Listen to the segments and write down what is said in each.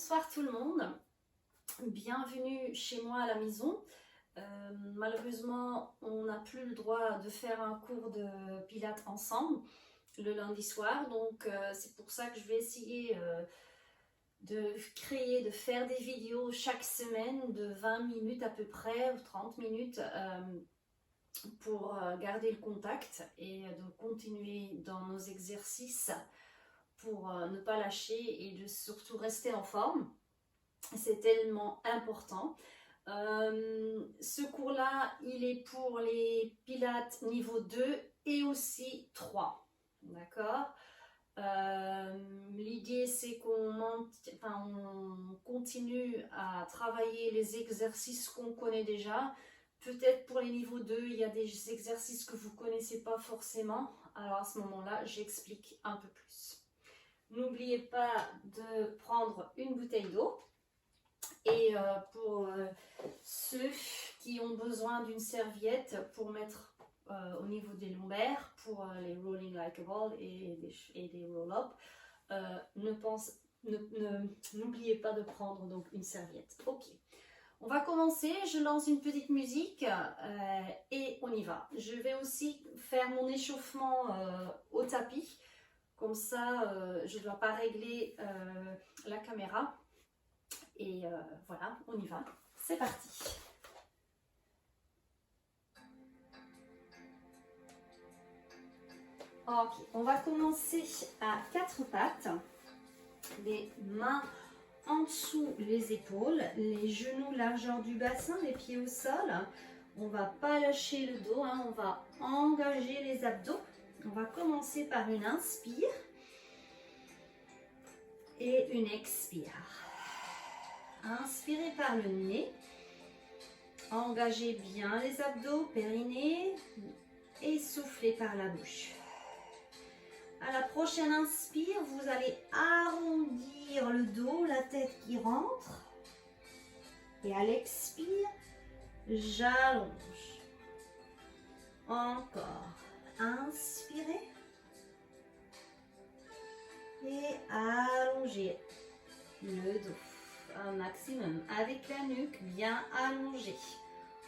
Bonsoir tout le monde, bienvenue chez moi à la maison. Malheureusement, on n'a plus le droit de faire un cours de pilates ensemble le lundi soir, donc c'est pour ça que je vais essayer de faire des vidéos chaque semaine de 20 minutes à peu près, ou 30 minutes, pour garder le contact et de continuer dans nos exercices pour ne pas lâcher et de surtout rester en forme. C'est tellement important. Ce cours-là, il est pour les pilates niveau 2 et aussi 3. D'accord? L'idée, c'est qu'on continue à travailler les exercices qu'on connaît déjà. Peut-être pour les niveaux 2, il y a des exercices que vous ne connaissez pas forcément. Alors à ce moment-là, j'explique un peu plus. N'oubliez pas de prendre une bouteille d'eau. Et pour ceux qui ont besoin d'une serviette pour mettre au niveau des lombaires, pour les rolling like a ball et des roll-up, n'oubliez pas de prendre donc une serviette. Ok, on va commencer. Je lance une petite musique et on y va. Je vais aussi faire mon échauffement au tapis. Comme ça, je ne dois pas régler la caméra. Et voilà, on y va. C'est parti. Ok, on va commencer à 4 pattes. Les mains en dessous les épaules, les genoux largeur du bassin, les pieds au sol. On ne va pas lâcher le dos, hein, on va engager les abdos. On va commencer par une inspire et une expire. Inspirez par le nez, engagez bien les abdos, périnée et soufflez par la bouche. À la prochaine inspire, vous allez arrondir le dos, la tête qui rentre. Et à l'expire, j'allonge. Encore. Inspirez. Et allongez le dos. Un maximum avec la nuque bien allongée.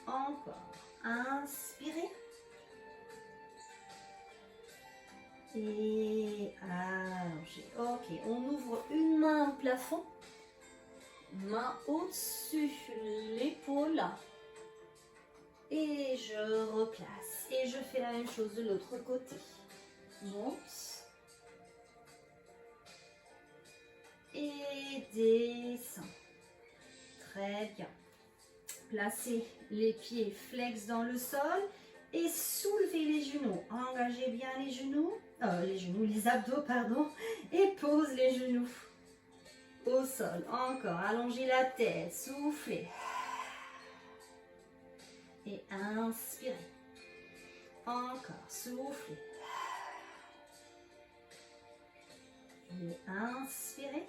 Encore. Inspirez. Et allongez. Ok, on ouvre une main au plafond. Main au-dessus l'épaule. Et je replace. Et je fais la même chose de l'autre côté. Monte. Et descend. Très bien. Placez les pieds flex dans le sol et soulevez les genoux. Engagez bien les abdos, pardon, et pose les genoux au sol. Encore, allongez la tête, soufflez. Et inspirez. Encore, soufflez. Et inspirez.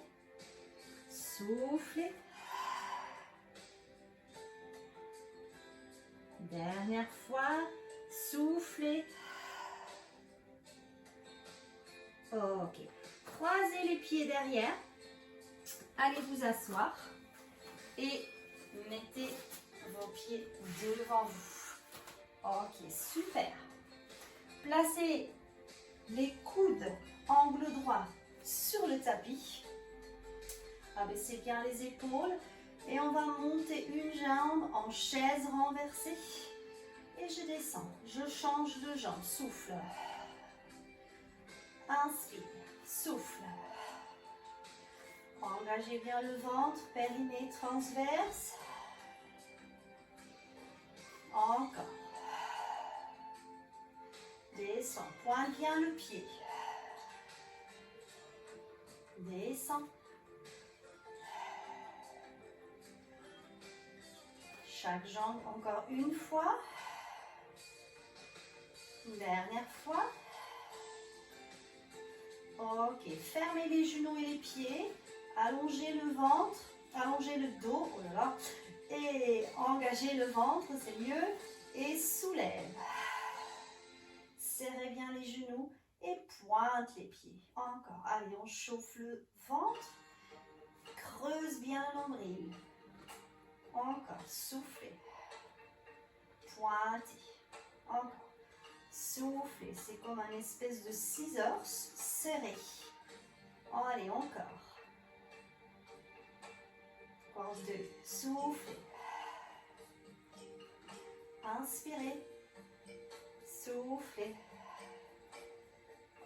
Soufflez. Dernière fois, soufflez. Ok. Croisez les pieds derrière. Allez vous asseoir. Et mettez vos pieds devant vous. Ok, super. Placez les coudes angle droit sur le tapis. Abaissez bien les épaules. Et on va monter une jambe en chaise renversée. Et je descends. Je change de jambe. Souffle. Inspire. Souffle. Engagez bien le ventre. Périnée transverse. Encore. Descends. Pointe bien le pied. Descends. Chaque jambe encore une fois. Dernière fois. Ok, fermez les genoux et les pieds. Allongez le ventre. Allongez le dos. Oh là là. Et engagez le ventre, c'est mieux. Et soulève. Serrez bien les genoux et pointe les pieds. Encore. Allez, on chauffe le ventre. creuse bien le nombril. Encore, soufflez. Pointez. Encore. Soufflez. C'est comme un espèce de scissors serré. Allez, encore. Encore 2. Soufflez. Inspirez. Soufflez.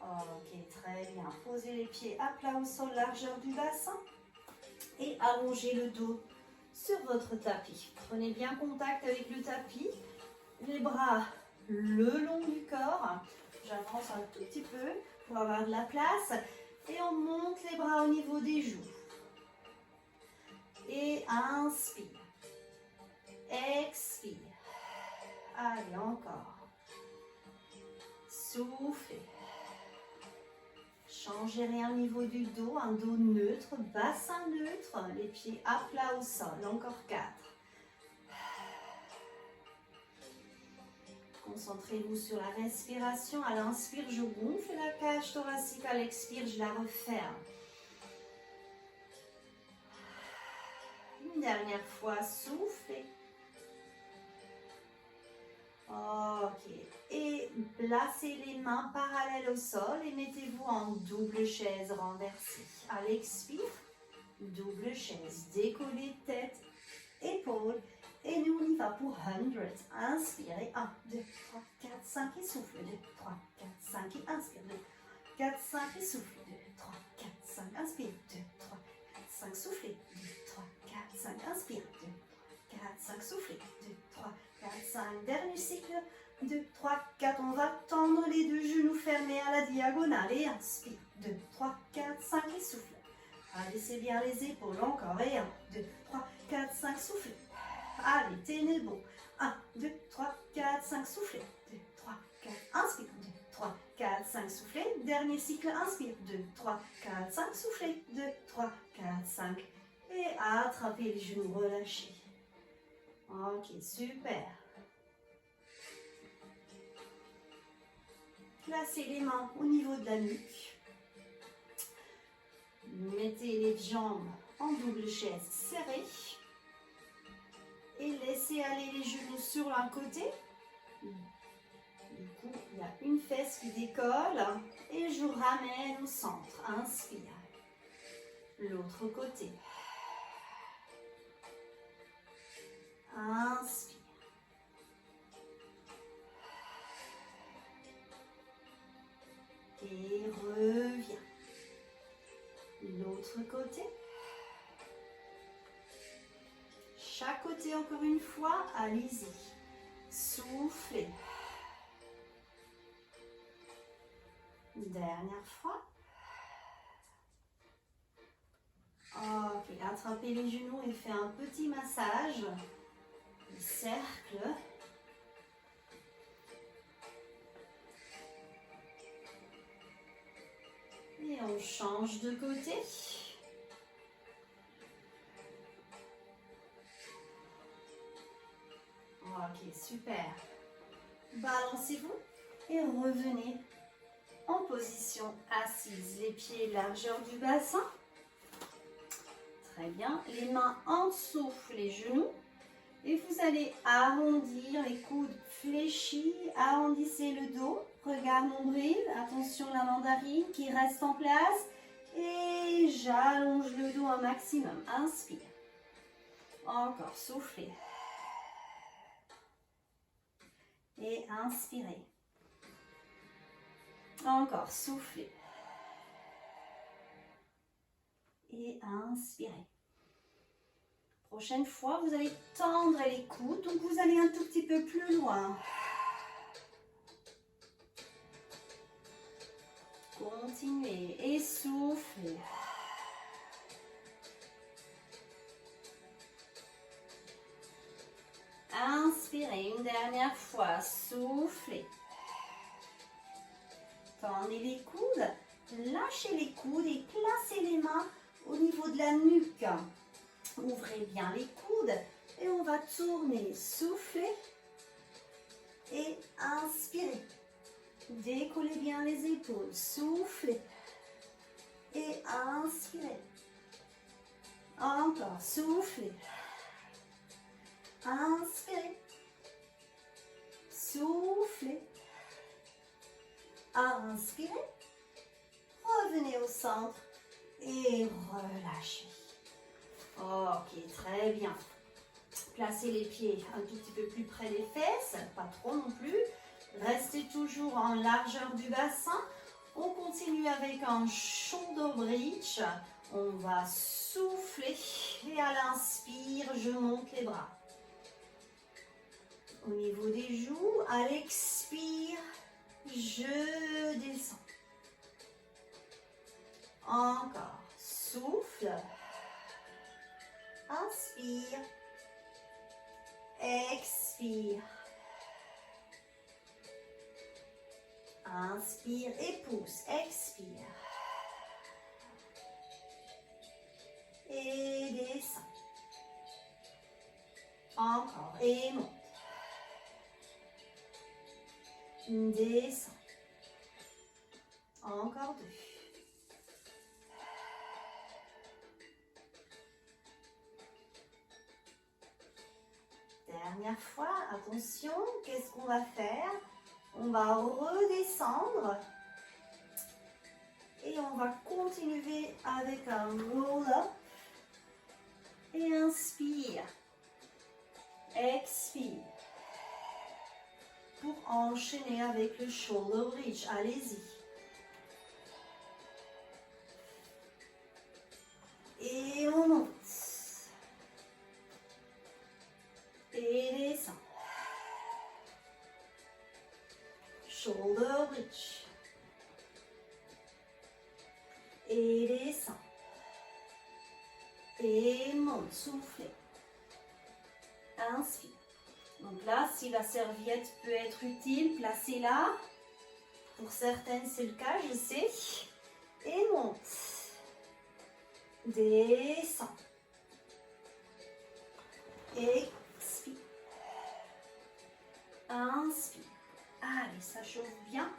Ok, très bien. Posez les pieds à plat au sol, largeur du bassin. Et allongez le dos sur votre tapis. Prenez bien contact avec le tapis. Les bras le long du corps. J'avance un tout petit peu pour avoir de la place. Et on monte les bras au niveau des joues. Et inspire. Expire. Allez, encore. Soufflez. Changez rien au niveau du dos, un dos neutre, bassin neutre, les pieds à plat au sol. Encore 4. Concentrez-vous sur la respiration. À l'inspire, je gonfle la cage thoracique. À l'expire, je la referme. Une dernière fois, soufflez. Ok. Et placez les mains parallèles au sol et mettez-vous en double chaise renversée. À l'expire, double chaise. Décollez tête, épaules. Et nous, on y va pour 100. Inspirez. 1, 2, 3, 4, 5 et souffle. 2, 3, 4, 5 et inspire. 2, 4, 5 et souffle. 2, 3, 4, 5, inspire. 2, 3, 4, 5, soufflez. 2, 3, 4, 5, inspire. 2, 3, 4, 5, soufflez. 2, 3, 4, 5. Dernier cycle. 2, 3, 4. On va tendre les deux genoux fermés à la diagonale. Et inspire. 2, 3, 4, 5 et souffle. Abaissez bien les épaules. Encore. Et 1, 2, 3, 4, 5, soufflez. Allez, tenez bon. 1, 2, 3, 4, 5, soufflez. 2, 3, 4, inspire. 2, 3, 4, 5, soufflez. Dernier cycle, inspire. 2, 3, 4, 5, soufflez. 2, 3, 4, 5. Et attrapez les genoux, relâchez. Ok, super. Placez les mains au niveau de la nuque. Mettez les jambes en double chaise serrée. Et laissez aller les genoux sur l'un côté. Du coup, il y a une fesse qui décolle. Et je ramène au centre. Inspire. L'autre côté. Inspire. Et reviens. L'autre côté. Chaque côté encore une fois, allez-y. Soufflez. Dernière fois. Ok, attrapez les genoux et faites un petit massage. Le cercle. Et on change de côté. Ok, super. Balancez-vous et revenez en position assise. Les pieds largeur du bassin. Très bien. Les mains en dessous les genoux. Et vous allez arrondir les coudes fléchis. Arrondissez le dos. Regard nombril. Attention la mandarine qui reste en place. Et j'allonge le dos un maximum. Inspire. Encore, soufflez. Et inspirez. Encore, soufflez. Et inspirez. Prochaine fois, vous allez tendre les coudes, donc vous allez un tout petit peu plus loin. Continuez et soufflez. Inspirez une dernière fois, soufflez. Tendez les coudes, lâchez les coudes et placez les mains au niveau de la nuque. Ouvrez bien les coudes et on va tourner, soufflez et inspirez. Décollez bien les épaules, soufflez et inspirez. Encore, soufflez. Inspirez. Soufflez. Inspirez. Revenez au centre et relâchez. Ok, très bien. Placez les pieds un tout petit peu plus près des fesses, pas trop non plus. Restez toujours en largeur du bassin. On continue avec un shoulder bridge. On va souffler et à l'inspire, je monte les bras. Au niveau des joues, à l'expire, je descends. Encore, souffle. Inspire. Expire. Inspire et pousse. Expire. Et descend. Encore. Et monte. Descend. Encore 2. Dernière fois, attention, qu'est-ce qu'on va faire? On va redescendre et on va continuer avec un roll-up et inspire, expire pour enchaîner avec le shoulder bridge. Allez-y. Et on monte. Et descend. Shoulder bridge. Et descend. Et monte, soufflez. Inspire. Donc là, si la serviette peut être utile, placez-la. Pour certaines, c'est le cas, je sais. Et monte. Descend. Expire. Inspire. Allez, ça chauffe bien.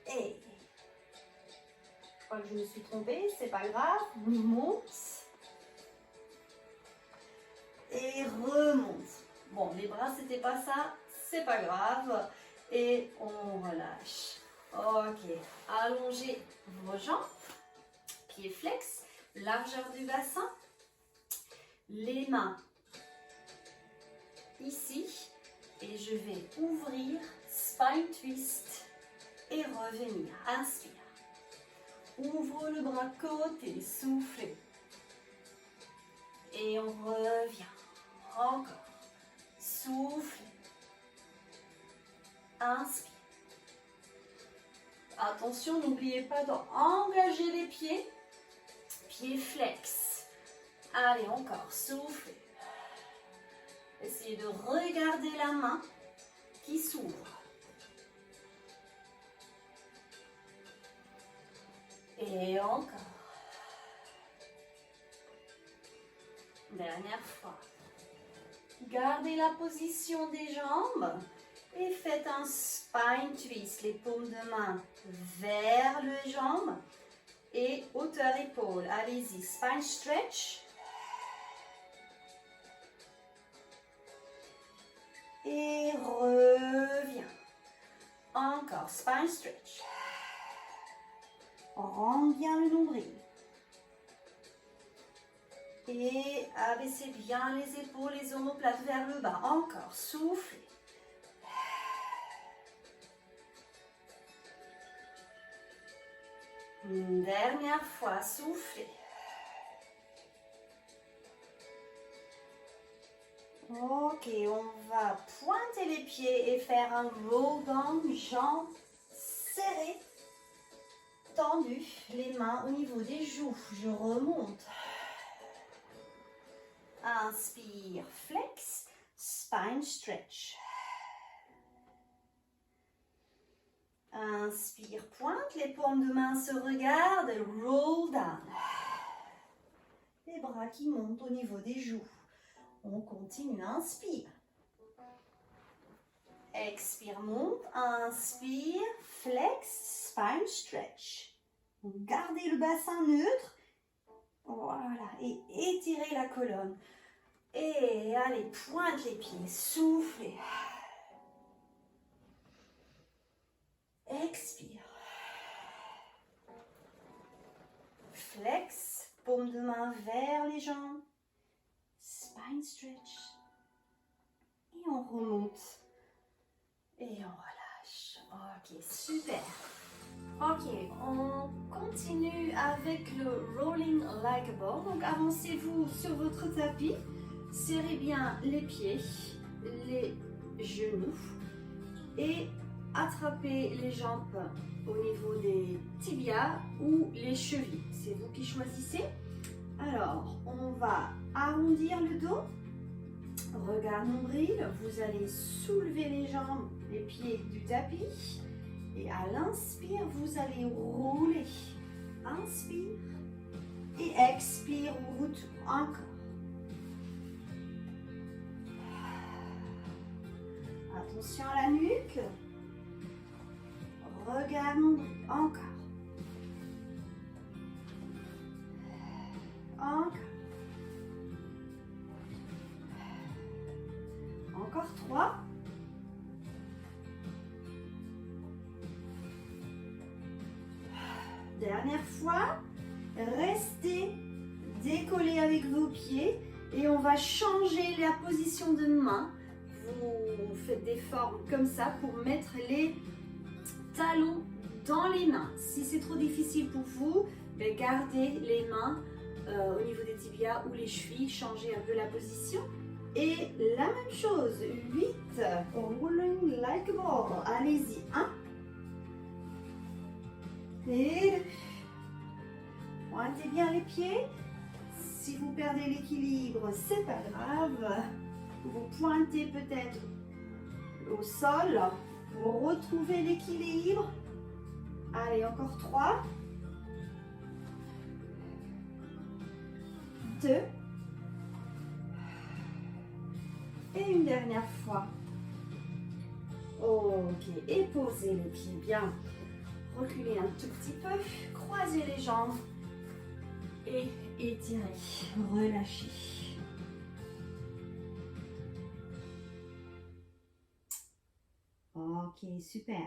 Et je crois que je me suis trompée, c'est pas grave. On monte. Et remonte. Bon, les bras, c'était pas ça, c'est pas grave. Et on relâche. Ok, allongez vos jambes. Pieds flex, largeur du bassin. Les mains ici. Et je vais ouvrir, spine twist et revenir. Inspire. Ouvre le bras côté, soufflez. Et on revient. Encore. Soufflez. Inspire. Attention, n'oubliez pas d'engager les pieds. Pieds flex. Allez, encore. Soufflez. Essayez de regarder la main qui s'ouvre. Et encore. Dernière fois. Gardez la position des jambes et faites un spine twist. Les paumes de main vers les jambes et hauteur épaule. Allez-y, spine stretch. Et reviens. Encore, spine stretch. Rends bien le nombril. Et abaissez bien les épaules, les omoplates vers le bas. Encore, soufflez. Une dernière fois, soufflez. Ok, on va pointer les pieds et faire un roll down, jambes serrées, tendues, les mains au niveau des joues. Je remonte. Inspire, flex, spine stretch. Inspire, pointe, les paumes de main se regardent, roll down. Les bras qui montent au niveau des joues. On continue, inspire. Expire, monte, inspire, flex, spine stretch. Gardez le bassin neutre Voilà, et étirez la colonne. Et allez, pointe les pieds, soufflez. Expire. Flex, paume de main vers les jambes. Spine stretch. Et on remonte. Et on relâche. Ok, super. Ok, on continue avec le rolling like a ball. Donc avancez-vous sur votre tapis. Serrez bien les pieds, les genoux et attrapez les jambes au niveau des tibias ou les chevilles. C'est vous qui choisissez. Alors, on va arrondir le dos. Regard nombril. Vous allez soulever les jambes, les pieds du tapis. Et à l'inspire, vous allez rouler. Inspire et expire, retour. Encore. Attention à la nuque. Regard nombril. Encore. Encore. Encore 3. Dernière fois. Restez décollés avec vos pieds et on va changer la position de main. Vous faites des formes comme ça pour mettre les talons dans les mains. Si c'est trop difficile pour vous, gardez les mains au niveau des tibias ou les chevilles, changez un peu la position. Et la même chose, 8, rolling like a ball. Allez-y, 1. Et 2. Pointez bien les pieds. Si vous perdez l'équilibre, c'est pas grave. Vous pointez peut-être au sol pour retrouver l'équilibre. Allez, encore 3. 2. Et une dernière fois. Ok, et posez les pieds bien. Reculez un tout petit peu. Croisez les jambes. Et étirez. Relâchez. Ok, super.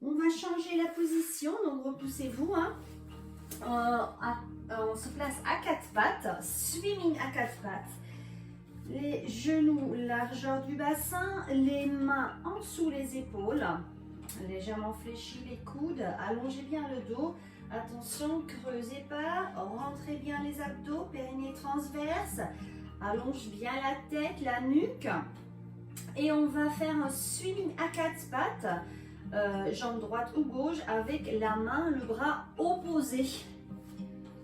On va changer la position. Donc, repoussez-vous. On se place à 4 pattes. Swimming à 4 pattes. Les genoux, largeur du bassin, les mains en dessous les épaules, légèrement fléchis les coudes, allongez bien le dos, attention, creusez pas, rentrez bien les abdos, périnée transverse, allonge bien la tête, la nuque et on va faire un swimming à 4 pattes, jambe droite ou gauche avec la main, le bras opposé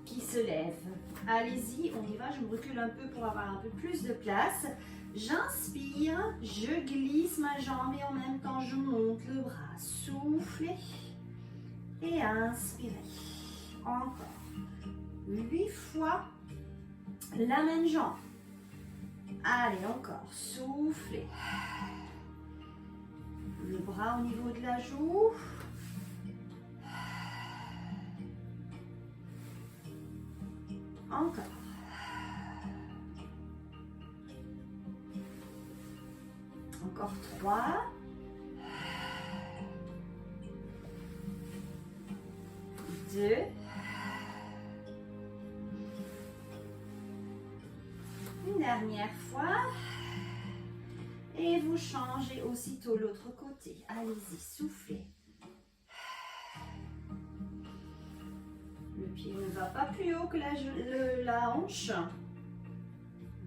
qui se lève. Allez-y, on y va, je me recule un peu pour avoir un peu plus de place. J'inspire, je glisse ma jambe et en même temps je monte le bras. Soufflez et inspirez. Encore. 8 fois la même jambe. Allez, encore. Soufflez. Le bras au niveau de la joue. Encore. Encore 3. 2. Une dernière fois. Et vous changez aussitôt l'autre côté. Allez-y, soufflez. Le pied ne va pas plus haut que la hanche.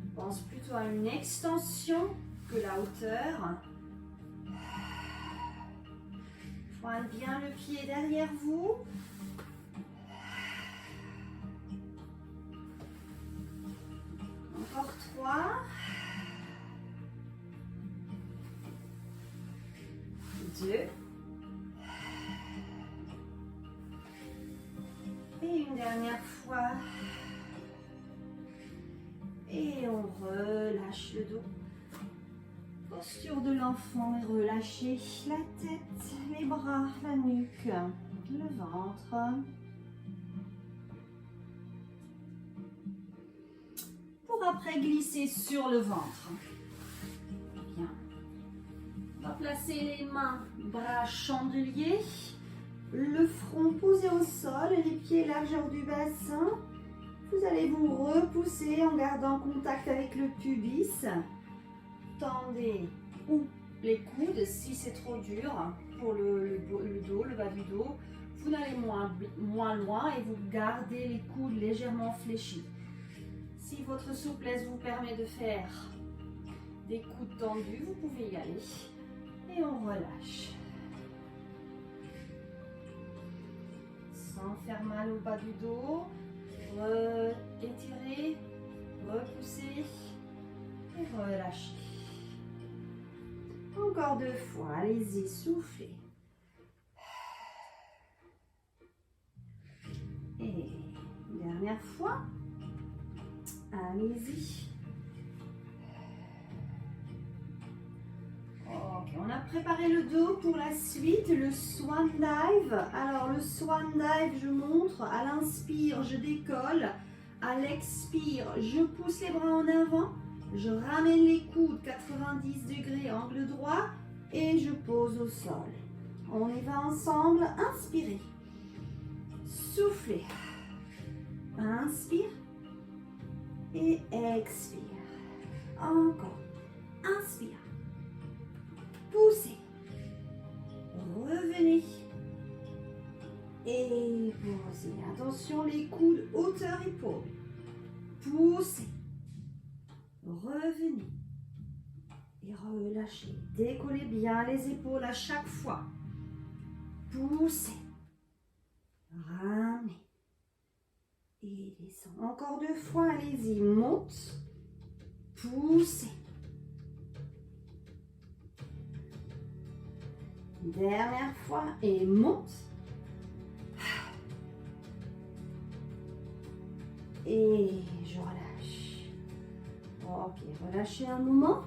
On pense plutôt à une extension que la hauteur. Pointe bien le pied derrière vous. Encore 3. 2. Et une dernière fois. Et on relâche le dos. Posture de l'enfant et relâchez la tête, les bras, la nuque, le ventre. pour après glisser sur le ventre. Bien. On va placer les mains, bras chandeliers, le front posé au sol, les pieds largeur du bassin. Vous allez vous repousser en gardant contact avec le pubis. Tendez ou les coudes si c'est trop dur pour le dos, le bas du dos. Vous n'allez moins loin et vous gardez les coudes légèrement fléchis. Si votre souplesse vous permet de faire des coudes tendus, vous pouvez y aller. Et on relâche. Sans faire mal au bas du dos. Étirer, repousser et relâcher. Encore 2 fois, allez-y, soufflez. Et dernière fois, allez-y. Ok, on a préparé le dos pour la suite, le Swan Dive. Alors le Swan Dive, je montre, à l'inspire, je décolle. À l'expire, je pousse les bras en avant. Je ramène les coudes 90 degrés, angle droit. Et je pose au sol. On y va ensemble. Inspirez. Soufflez. Inspire. Et expire. Encore. Inspire. Poussez. Revenez. Et posez. Attention, les coudes, hauteur épaule. Poussez. Revenez. Et relâchez. Décollez bien les épaules à chaque fois. Poussez. Ramenez. Et descendez. Encore 2 fois, allez-y. Monte. Poussez. Dernière fois. Et monte. Et je relâche. Ok, relâchez un moment.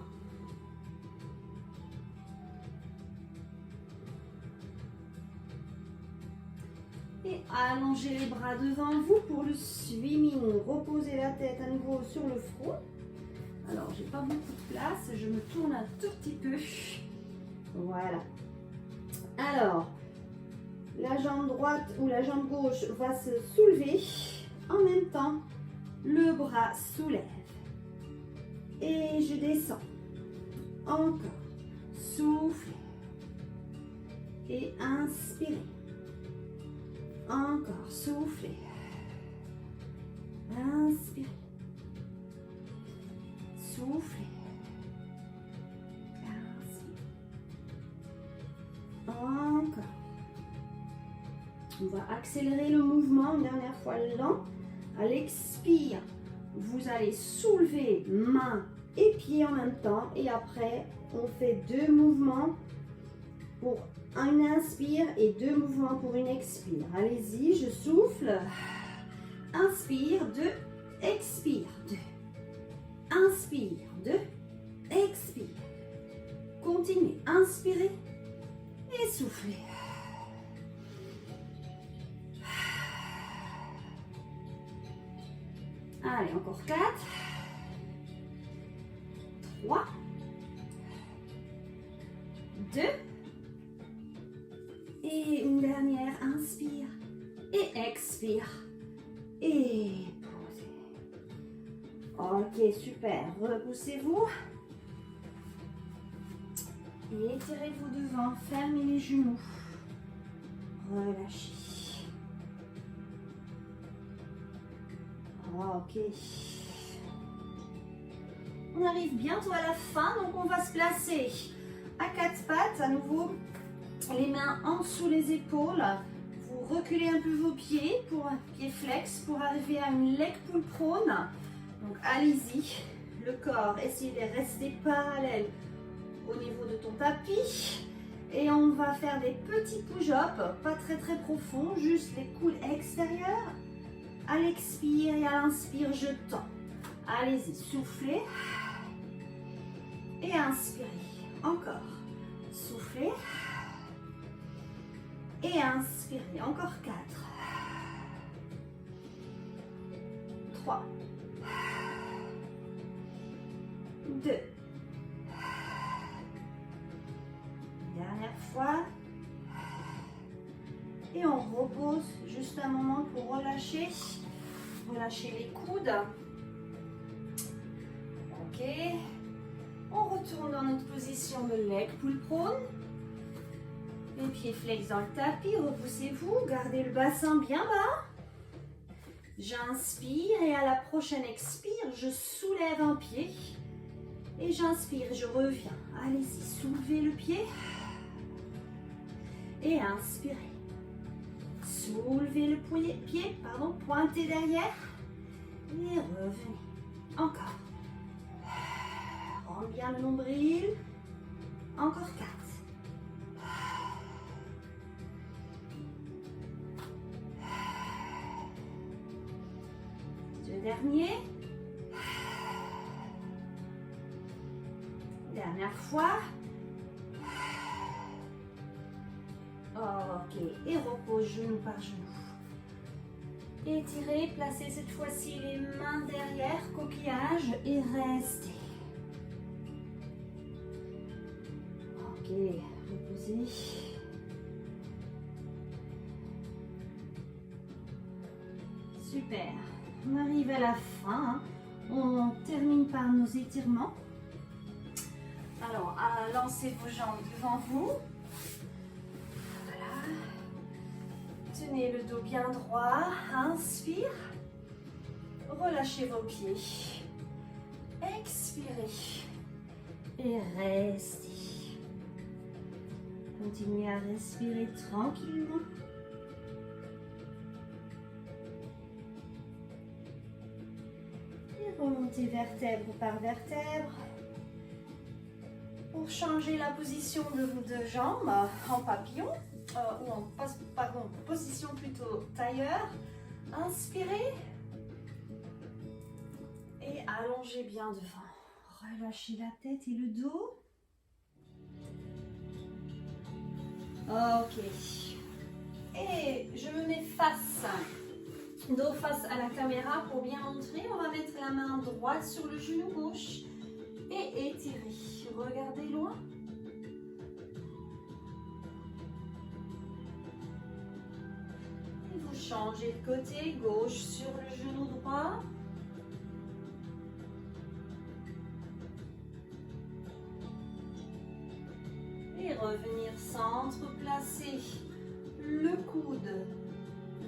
Et allongez les bras devant vous pour le swimming. Reposez la tête à nouveau sur le front. Alors, j'ai pas beaucoup de place. Je me tourne un tout petit peu. Voilà. Alors, la jambe droite ou la jambe gauche va se soulever. En même temps, le bras soulève. Et je descends. Encore. Soufflez. Et inspirez. Encore. Soufflez. Inspirez. Soufflez. Inspirez. Encore. On va accélérer le mouvement une dernière fois lent. À l'expire, vous allez soulever mains et pieds en même temps. Et après, on fait 2 mouvements pour une inspire et 2 mouvements pour une expire. Allez-y, je souffle. Inspire, 2, expire, 2. Inspire, 2, expire. Continuez, inspirez et soufflez. Allez, encore 4, 3, 2, et une dernière, inspire, et expire, et posez. Ok, super, repoussez-vous, et étirez-vous devant, fermez les genoux, relâchez. Ok. On arrive bientôt à la fin, donc on va se placer à 4 pattes. À nouveau, les mains en dessous les épaules. Vous reculez un peu vos pieds pour un pied flex pour arriver à une leg pull prone. Donc allez-y. Le corps, essayez de rester parallèle au niveau de ton tapis. Et on va faire des petits push-ups, pas très profonds, juste les coudes extérieurs. À l'expire et à l'inspire, je tends. Allez-y, soufflez. Et inspirez. Encore. Soufflez. Et inspirez. Encore 4. 3. 2. Dernière fois. Et on repose juste un moment pour relâcher. Relâcher les coudes. Ok. On retourne dans notre position de leg pull prone. Les pieds flex dans le tapis. Repoussez-vous. Gardez le bassin bien bas. J'inspire et à la prochaine expire, je soulève un pied. Et j'inspire, je reviens. Allez-y, soulevez le pied. Et inspirez. Soulevez le pied, pointez derrière. Et revenez. Encore. Rends bien le nombril. Encore 4. Deux derniers. Dernière fois. Ok, et repose genou par genou. Étirez, placez cette fois-ci les mains derrière, coquillage et restez. Ok, reposez. Super, on arrive à la fin. On termine par nos étirements. Alors, lancez vos jambes devant vous. Tenez le dos bien droit, inspire, relâchez vos pieds, expirez et restez. Continuez à respirer tranquillement. Et remontez vertèbre par vertèbre. Pour changer la position de vos deux jambes en papillon, ou en position plutôt tailleur, inspirez et allongez bien devant. Relâchez la tête et le dos. Ok. Et je me mets dos face à la caméra pour bien montrer. On va mettre la main droite sur le genou gauche et étirer. Regardez loin. Et vous changez de côté, gauche sur le genou droit. Et revenir centre, placer le coude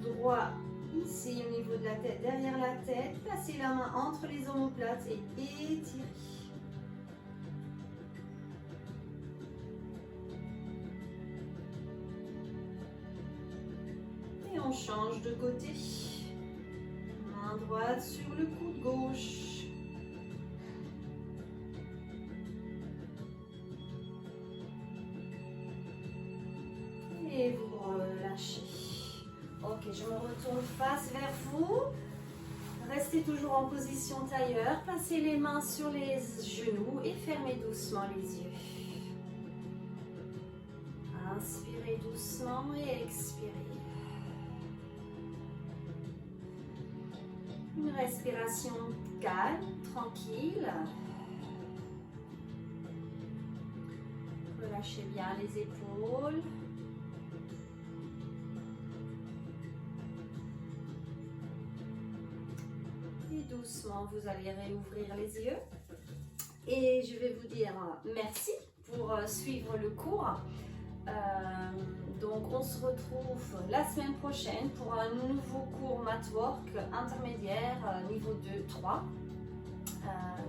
droit ici au niveau de la tête, derrière la tête. Placez la main entre les omoplates et étirez. On change de côté. Main droite sur le coude gauche. Et vous relâchez. Ok, je me retourne face vers vous. Restez toujours en position tailleur. Placez les mains sur les genoux et fermez doucement les yeux. Inspirez doucement et expirez. Une respiration calme, tranquille. Relâchez bien les épaules. Et doucement, vous allez réouvrir les yeux. Et je vais vous dire merci pour suivre le cours. Donc on se retrouve la semaine prochaine pour un nouveau cours Matwork intermédiaire niveau 2-3.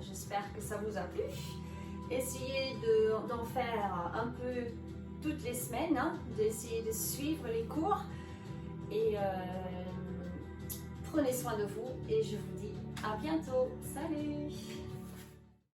J'espère que ça vous a plu. Essayez d'en faire un peu toutes les semaines, d'essayer de suivre les cours. Et prenez soin de vous et je vous dis à bientôt. Salut!